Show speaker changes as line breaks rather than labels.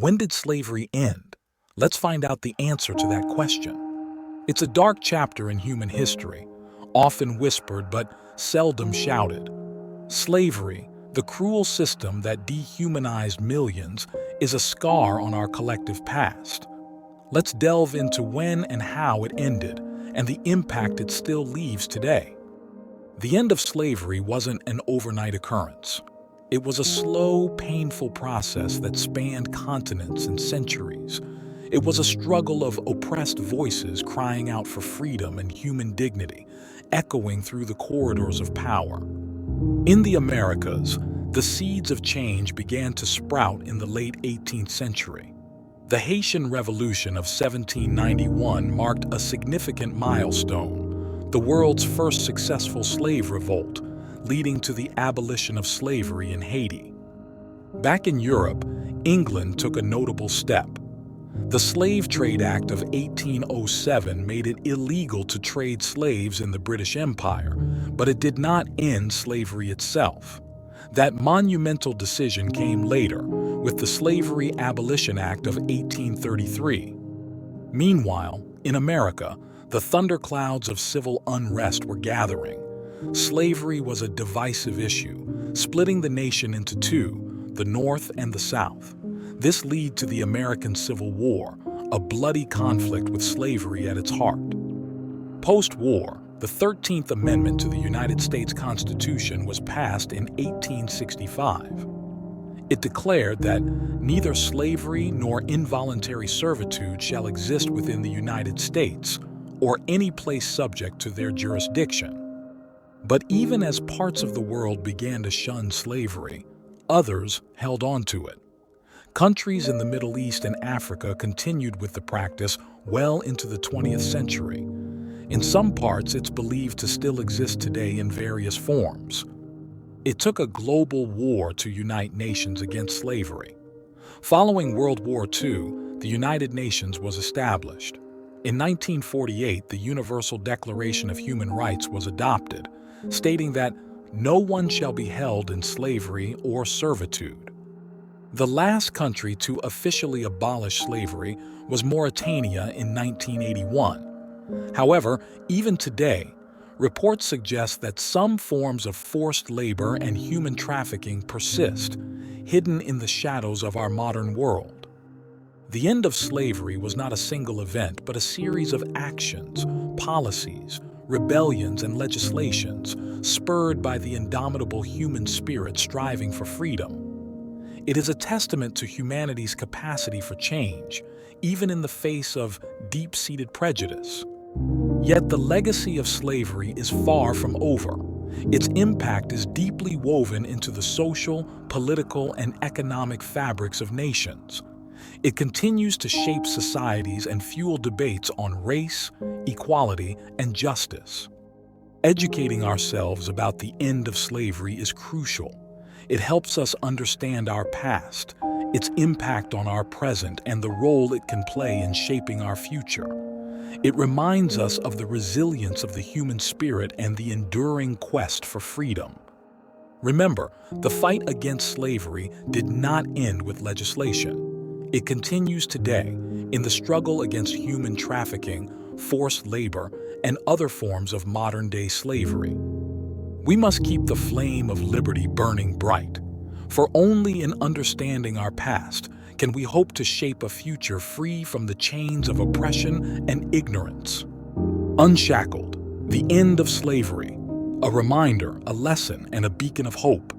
When did slavery end? Let's find out the answer to that question. It's a dark chapter in human history, often whispered but seldom shouted. Slavery, the cruel system that dehumanized millions, is a scar on our collective past. Let's delve into when and how it ended and the impact it still leaves today. The end of slavery wasn't an overnight occurrence. It was a slow, painful process that spanned continents and centuries. It was a struggle of oppressed voices crying out for freedom and human dignity, echoing through the corridors of power. In the Americas, the seeds of change began to sprout in the late 18th century. The Haitian Revolution of 1791 marked a significant milestone, the world's first successful slave revolt, leading to the abolition of slavery in Haiti. Back in Europe, England took a notable step. The Slave Trade Act of 1807 made it illegal to trade slaves in the British Empire, but it did not end slavery itself. That monumental decision came later, with the Slavery Abolition Act of 1833. Meanwhile, in America, the thunderclouds of civil unrest were gathering. Slavery was a divisive issue, splitting the nation into two, the North and the South. This led to the American Civil War, a bloody conflict with slavery at its heart. Post-war, the 13th Amendment to the United States Constitution was passed in 1865. It declared that neither slavery nor involuntary servitude shall exist within the United States or any place subject to their jurisdiction. But even as parts of the world began to shun slavery, others held on to it. Countries in the Middle East and Africa continued with the practice well into the 20th century. In some parts, it's believed to still exist today in various forms. It took a global war to unite nations against slavery. Following World War II, the United Nations was established. In 1948, the Universal Declaration of Human Rights was adopted, stating that no one shall be held in slavery or servitude. The last country to officially abolish slavery was Mauritania in 1981. However, even today, reports suggest that some forms of forced labor and human trafficking persist, hidden in the shadows of our modern world. The end of slavery was not a single event, but a series of actions, policies, rebellions, and legislations spurred by the indomitable human spirit striving for freedom. It is a testament to humanity's capacity for change, even in the face of deep-seated prejudice. Yet the legacy of slavery is far from over. Its impact is deeply woven into the social, political, and economic fabrics of nations. It continues to shape societies and fuel debates on race, equality, and justice. Educating ourselves about the end of slavery is crucial. It helps us understand our past, its impact on our present, and the role it can play in shaping our future. It reminds us of the resilience of the human spirit and the enduring quest for freedom. Remember, the fight against slavery did not end with legislation. It continues today in the struggle against human trafficking, forced labor, and other forms of modern-day slavery. We must keep the flame of liberty burning bright, for only in understanding our past can we hope to shape a future free from the chains of oppression and ignorance. Unshackled, the end of slavery, a reminder, a lesson, and a beacon of hope.